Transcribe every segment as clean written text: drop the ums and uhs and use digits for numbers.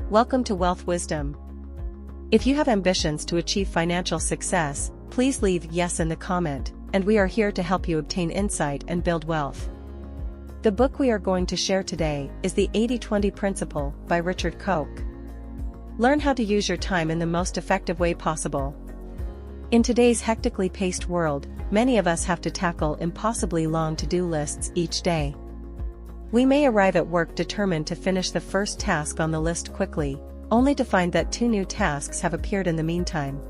Welcome to Wealth Wisdom. If you have ambitions to achieve financial success, please leave yes in the comment, and we are here to help you obtain insight and build wealth. The book we are going to share today is The 80-20 Principle by Richard Koch. Learn how to use your time in the most effective way possible. In today's hectically paced world, many of us have to tackle impossibly long to-do lists each day. We may arrive at work determined to finish the first task on the list quickly, only to find that 2 new tasks have appeared in the meantime.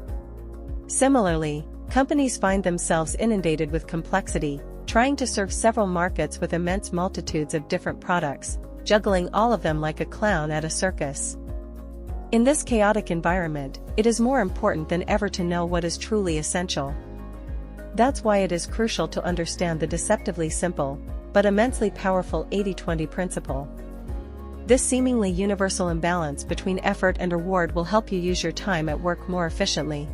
Similarly, companies find themselves inundated with complexity, trying to serve several markets with immense multitudes of different products, juggling all of them like a clown at a circus. In this chaotic environment, it is more important than ever to know what is truly essential. That's why it is crucial to understand the deceptively simple, but immensely powerful 80-20 principle. This seemingly universal imbalance between effort and reward will help you use your time at work more efficiently.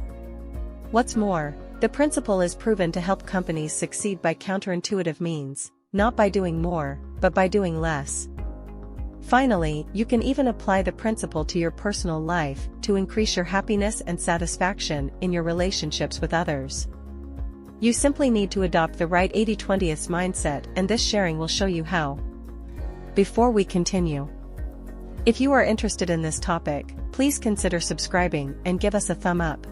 What's more, the principle is proven to help companies succeed by counterintuitive means, not by doing more, but by doing less. Finally, you can even apply the principle to your personal life to increase your happiness and satisfaction in your relationships with others. You simply need to adopt the right 80-20th mindset, and this sharing will show you how. Before we continue, if you are interested in this topic, please consider subscribing and give us a thumb up.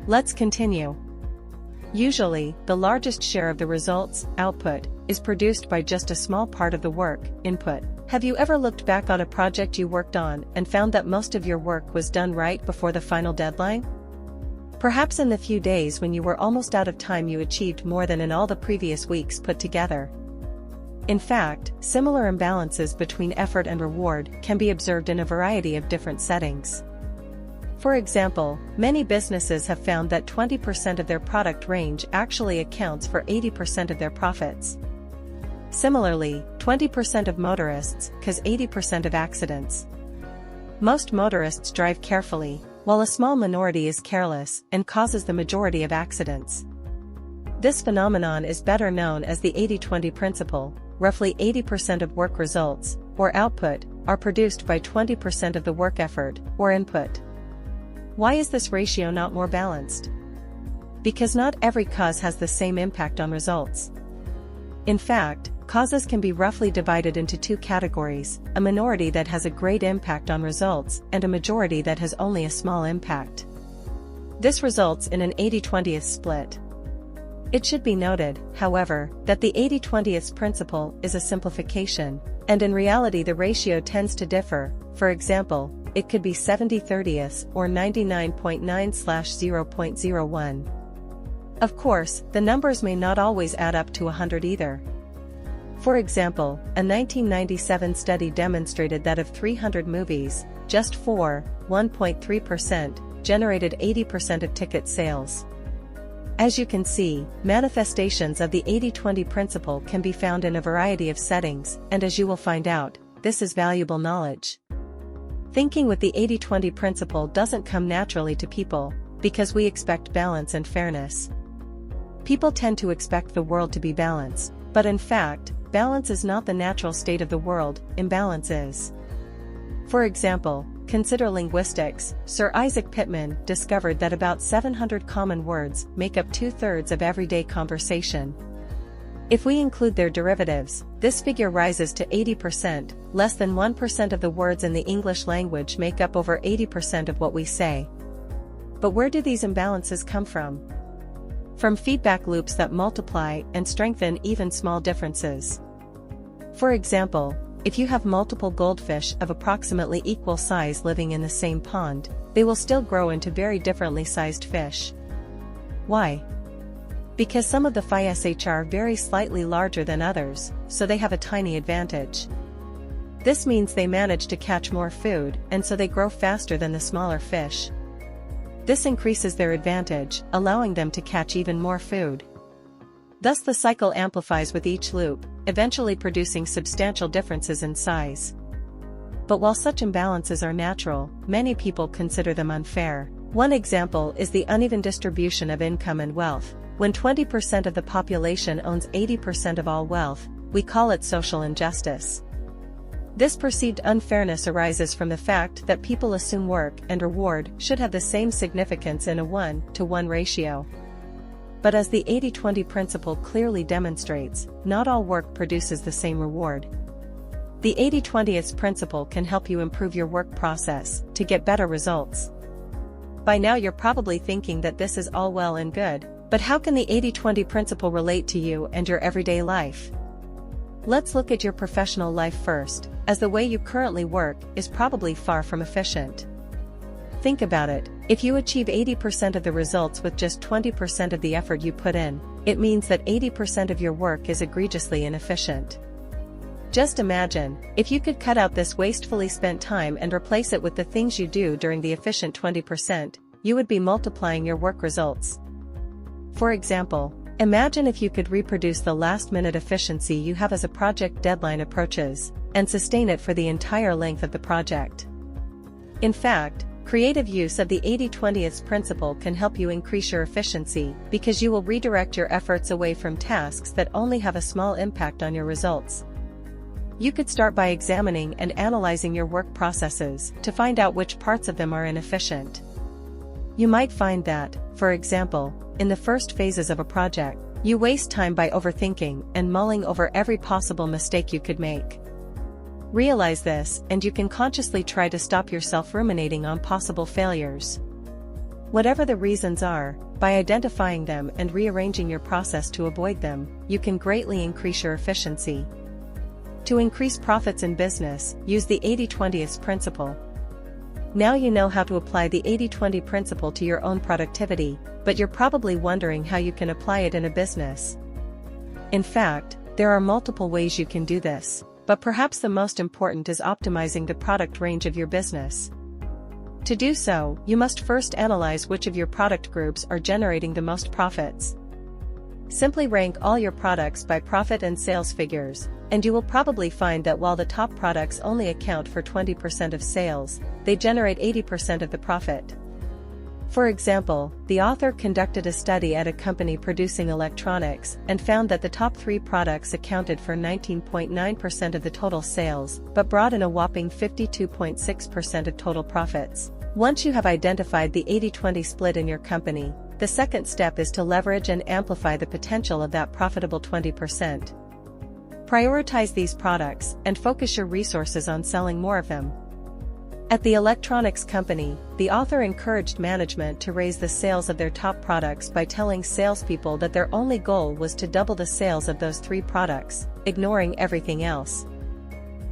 Let's continue. Usually, the largest share of the results, output, is produced by just a small part of the work, input. Have you ever looked back on a project you worked on and found that most of your work was done right before the final deadline? Perhaps in the few days when you were almost out of time you achieved more than in all the previous weeks put together. In fact, similar imbalances between effort and reward can be observed in a variety of different settings. For example, many businesses have found that 20% of their product range actually accounts for 80% of their profits. Similarly, 20% of motorists cause 80% of accidents. Most motorists drive carefully, while a small minority is careless and causes the majority of accidents. This phenomenon is better known as the 80-20 principle. Roughly 80% of work results, or output, are produced by 20% of the work effort, or input. Why is this ratio not more balanced? Because not every cause has the same impact on results. In fact, causes can be roughly divided into 2 categories, a minority that has a great impact on results and a majority that has only a small impact. This results in an 80-20th split. It should be noted, however, that the 80-20th principle is a simplification, and in reality the ratio tends to differ. For example, it could be 70-30 or 99.9/0.01. Of course, the numbers may not always add up to 100 either. For example, a 1997 study demonstrated that of 300 movies, just 4, 1.3%, generated 80% of ticket sales. As you can see, manifestations of the 80-20 principle can be found in a variety of settings, and as you will find out, this is valuable knowledge. Thinking with the 80-20 principle doesn't come naturally to people, because we expect balance and fairness. People tend to expect the world to be balanced, but in fact, balance is not the natural state of the world, imbalance is. For example, consider linguistics. Sir Isaac Pitman discovered that about 700 common words make up 2/3 of everyday conversation. If we include their derivatives, this figure rises to 80%, less than 1% of the words in the English language make up over 80% of what we say. But where do these imbalances come from? From feedback loops that multiply and strengthen even small differences. For example, if you have multiple goldfish of approximately equal size living in the same pond, they will still grow into very differently sized fish. Why? Because some of the fish are very slightly larger than others, so they have a tiny advantage. This means they manage to catch more food, and so they grow faster than the smaller fish. This increases their advantage, allowing them to catch even more food. Thus the cycle amplifies with each loop, eventually producing substantial differences in size. But while such imbalances are natural, many people consider them unfair. One example is the uneven distribution of income and wealth. When 20% of the population owns 80% of all wealth, we call it social injustice. This perceived unfairness arises from the fact that people assume work and reward should have the same significance in a 1-to-1 ratio. But as the 80-20 principle clearly demonstrates, not all work produces the same reward. The 80-20 principle can help you improve your work process to get better results. By now you're probably thinking that this is all well and good, but how can the 80-20 principle relate to you and your everyday life? Let's look at your professional life first, as the way you currently work is probably far from efficient. Think about it, if you achieve 80% of the results with just 20% of the effort you put in, it means that 80% of your work is egregiously inefficient. Just imagine, if you could cut out this wastefully spent time and replace it with the things you do during the efficient 20%, you would be multiplying your work results. For example, imagine if you could reproduce the last-minute efficiency you have as a project deadline approaches, and sustain it for the entire length of the project. In fact, creative use of the 80-20 principle can help you increase your efficiency because you will redirect your efforts away from tasks that only have a small impact on your results. You could start by examining and analyzing your work processes to find out which parts of them are inefficient. You might find that, for example, in the first phases of a project, you waste time by overthinking and mulling over every possible mistake you could make. Realize this, and you can consciously try to stop yourself ruminating on possible failures. Whatever the reasons are, by identifying them and rearranging your process to avoid them, you can greatly increase your efficiency. To increase profits in business, use the 80-20 principle. Now you know how to apply the 80-20 principle to your own productivity, but you're probably wondering how you can apply it in a business. In fact, there are multiple ways you can do this, but perhaps the most important is optimizing the product range of your business. To do so, you must first analyze which of your product groups are generating the most profits. Simply rank all your products by profit and sales figures, and you will probably find that while the top products only account for 20% of sales, they generate 80% of the profit. For example, the author conducted a study at a company producing electronics and found that the top 3 products accounted for 19.9% of the total sales, but brought in a whopping 52.6% of total profits. Once you have identified the 80-20 split in your company, the second step is to leverage and amplify the potential of that profitable 20%. Prioritize these products and focus your resources on selling more of them. At the electronics company, the author encouraged management to raise the sales of their top products by telling salespeople that their only goal was to double the sales of those 3 products, ignoring everything else.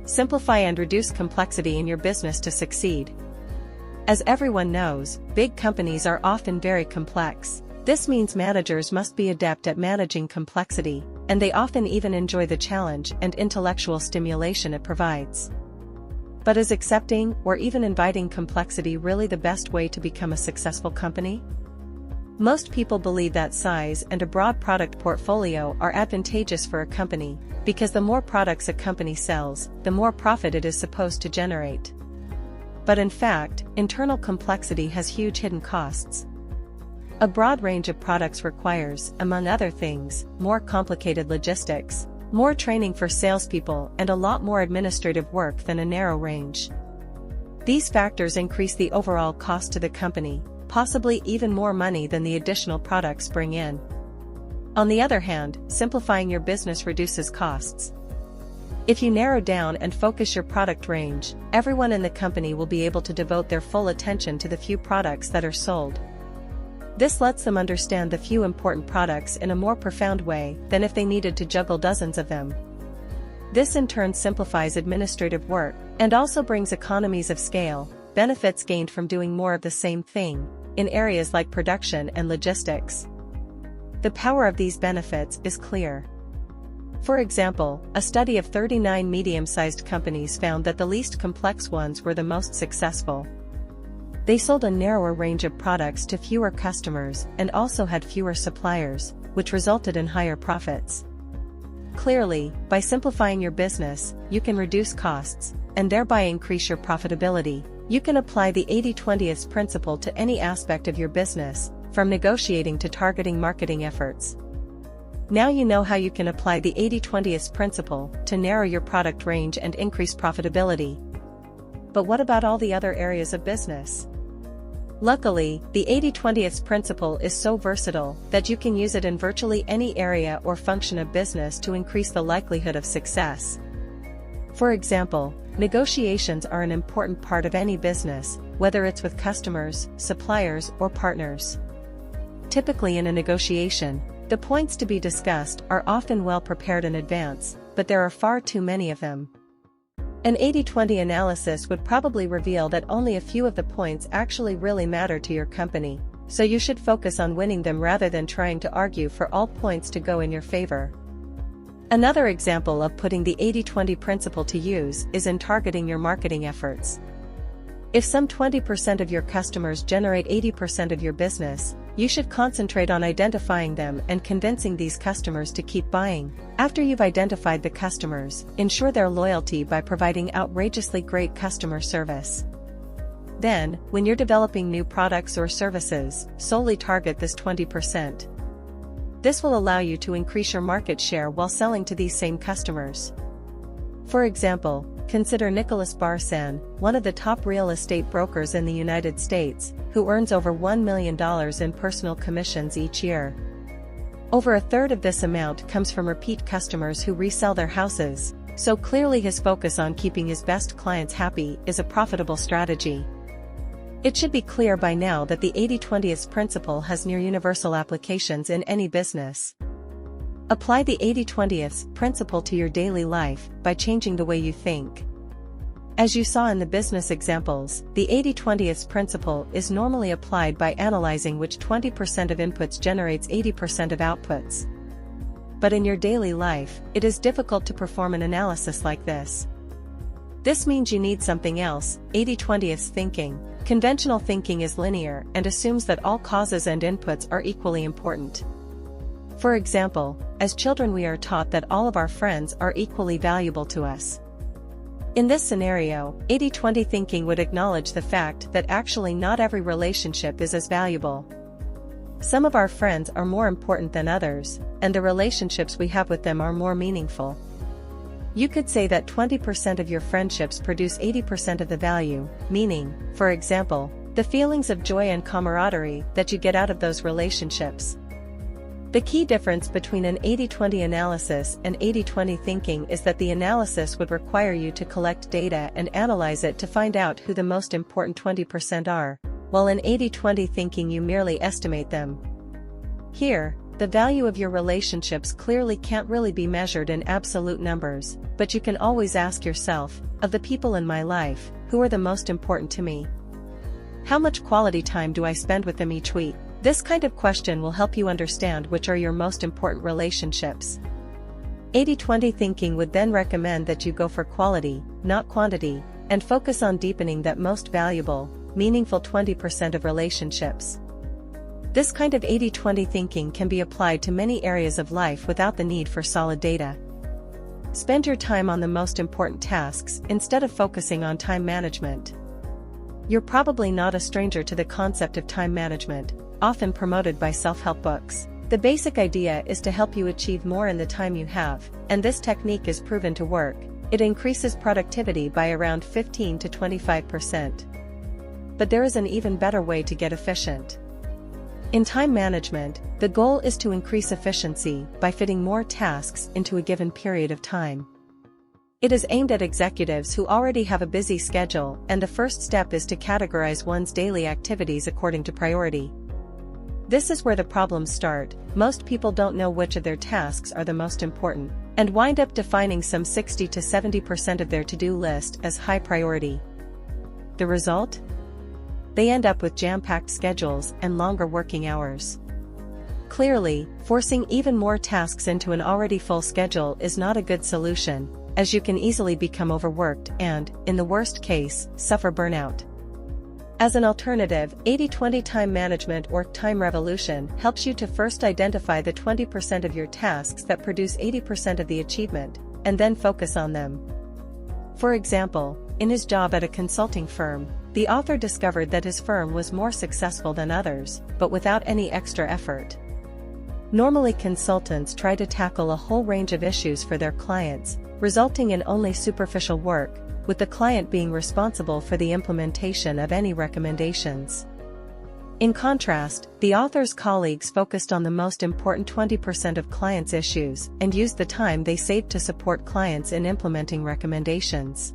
Simplify and reduce complexity in your business to succeed. As everyone knows, big companies are often very complex. This means managers must be adept at managing complexity, and they often even enjoy the challenge and intellectual stimulation it provides. But is accepting or even inviting complexity really the best way to become a successful company? Most people believe that size and a broad product portfolio are advantageous for a company, because the more products a company sells, the more profit it is supposed to generate. But in fact, internal complexity has huge hidden costs. A broad range of products requires, among other things, more complicated logistics, more training for salespeople, and a lot more administrative work than a narrow range. These factors increase the overall cost to the company, possibly even more money than the additional products bring in. On the other hand, simplifying your business reduces costs. If you narrow down and focus your product range, everyone in the company will be able to devote their full attention to the few products that are sold. This lets them understand the few important products in a more profound way than if they needed to juggle dozens of them. This in turn simplifies administrative work, and also brings economies of scale, benefits gained from doing more of the same thing, in areas like production and logistics. The power of these benefits is clear. For example, a study of 39 medium-sized companies found that the least complex ones were the most successful. They sold a narrower range of products to fewer customers and also had fewer suppliers, which resulted in higher profits. Clearly, by simplifying your business, you can reduce costs, and thereby increase your profitability. You can apply the 80-20 principle to any aspect of your business, from negotiating to targeting marketing efforts. Now you know how you can apply the 80-20 principle to narrow your product range and increase profitability. But what about all the other areas of business? Luckily, the 80-20 principle is so versatile that you can use it in virtually any area or function of business to increase the likelihood of success. For example, negotiations are an important part of any business, whether it's with customers, suppliers, or partners. Typically in a negotiation, the points to be discussed are often well prepared in advance, but there are far too many of them. An 80-20 analysis would probably reveal that only a few of the points actually really matter to your company, so you should focus on winning them rather than trying to argue for all points to go in your favor. Another example of putting the 80-20 principle to use is in targeting your marketing efforts. If some 20% of your customers generate 80% of your business, you should concentrate on identifying them and convincing these customers to keep buying. After you've identified the customers, ensure their loyalty by providing outrageously great customer service. Then, when you're developing new products or services, solely target this 20%. This will allow you to increase your market share while selling to these same customers. For example, consider Nicholas Barsan, one of the top real estate brokers in the United States, who earns over $1 million in personal commissions each year. Over a third of this amount comes from repeat customers who resell their houses, so clearly his focus on keeping his best clients happy is a profitable strategy. It should be clear by now that the 80-20 principle has near universal applications in any business. Apply the 80-20 principle to your daily life by changing the way you think. As you saw in the business examples, the 80-20 principle is normally applied by analyzing which 20% of inputs generates 80% of outputs. But in your daily life, it is difficult to perform an analysis like this. This means you need something else, 80-20 thinking. Conventional thinking is linear and assumes that all causes and inputs are equally important. For example, as children we are taught that all of our friends are equally valuable to us. In this scenario, 80-20 thinking would acknowledge the fact that actually not every relationship is as valuable. Some of our friends are more important than others, and the relationships we have with them are more meaningful. You could say that 20% of your friendships produce 80% of the value, meaning, for example, the feelings of joy and camaraderie that you get out of those relationships. The key difference between an 80-20 analysis and 80-20 thinking is that the analysis would require you to collect data and analyze it to find out who the most important 20% are, while in 80-20 thinking you merely estimate them. Here, the value of your relationships clearly can't really be measured in absolute numbers, but you can always ask yourself, of the people in my life, who are the most important to me? How much quality time do I spend with them each week? This kind of question will help you understand which are your most important relationships. 80-20 thinking would then recommend that you go for quality, not quantity, and focus on deepening that most valuable, meaningful 20% of relationships. This kind of 80-20 thinking can be applied to many areas of life without the need for solid data. Spend your time on the most important tasks instead of focusing on time management. You're probably not a stranger to the concept of time management, often promoted by self-help books. The basic idea is to help you achieve more in the time you have, and this technique is proven to work. It increases productivity by around 15 to 25%. But there is an even better way to get efficient. In time management, the goal is to increase efficiency by fitting more tasks into a given period of time. It is aimed at executives who already have a busy schedule, and the first step is to categorize one's daily activities according to priority. This is where the problems start. Most people don't know which of their tasks are the most important, and wind up defining some 60 to 70% of their to-do list as high priority. The result? They end up with jam-packed schedules and longer working hours. Clearly, forcing even more tasks into an already full schedule is not a good solution, as you can easily become overworked and, in the worst case, suffer burnout. As an alternative, 80-20 time management or time revolution helps you to first identify the 20% of your tasks that produce 80% of the achievement, and then focus on them. For example, in his job at a consulting firm, the author discovered that his firm was more successful than others, but without any extra effort. Normally consultants try to tackle a whole range of issues for their clients, resulting in only superficial work, with the client being responsible for the implementation of any recommendations. In contrast, the author's colleagues focused on the most important 20% of clients' issues and used the time they saved to support clients in implementing recommendations.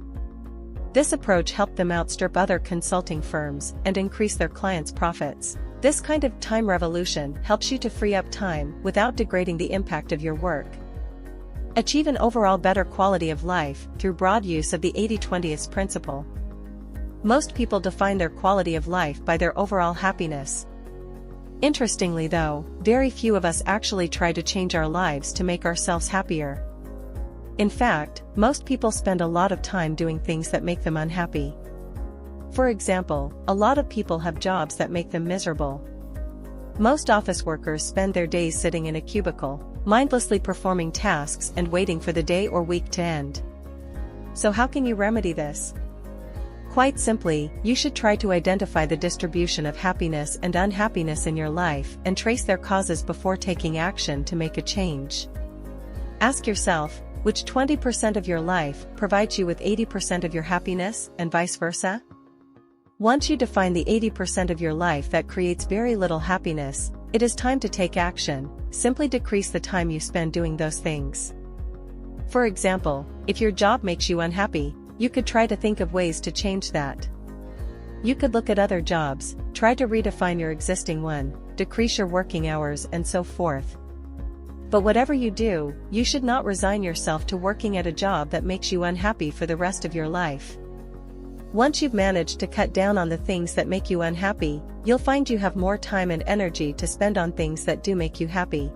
This approach helped them outstrip other consulting firms and increase their clients' profits. This kind of time revolution helps you to free up time without degrading the impact of your work. Achieve an overall better quality of life through broad use of the 80-20 principle. Most people define their quality of life by their overall happiness. Interestingly though, very few of us actually try to change our lives to make ourselves happier. In fact, most people spend a lot of time doing things that make them unhappy. For example, a lot of people have jobs that make them miserable. Most office workers spend their days sitting in a cubicle, mindlessly performing tasks and waiting for the day or week to end. So how can you remedy this? Quite simply, you should try to identify the distribution of happiness and unhappiness in your life and trace their causes before taking action to make a change. Ask yourself, which 20% of your life provides you with 80% of your happiness, and vice versa? Once you define the 80% of your life that creates very little happiness, it is time to take action. Simply decrease the time you spend doing those things. For example, if your job makes you unhappy, you could try to think of ways to change that. You could look at other jobs, try to redefine your existing one, decrease your working hours and so forth. But whatever you do, you should not resign yourself to working at a job that makes you unhappy for the rest of your life. Once you've managed to cut down on the things that make you unhappy, you'll find you have more time and energy to spend on things that do make you happy.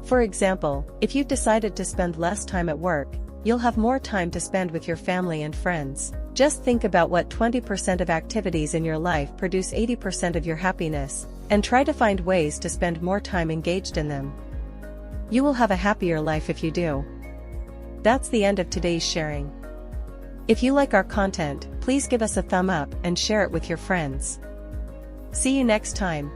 For example, if you've decided to spend less time at work, you'll have more time to spend with your family and friends. Just think about what 20% of activities in your life produce 80% of your happiness, and try to find ways to spend more time engaged in them. You will have a happier life if you do. That's the end of today's sharing. If you like our content, please give us a thumb up and share it with your friends. See you next time.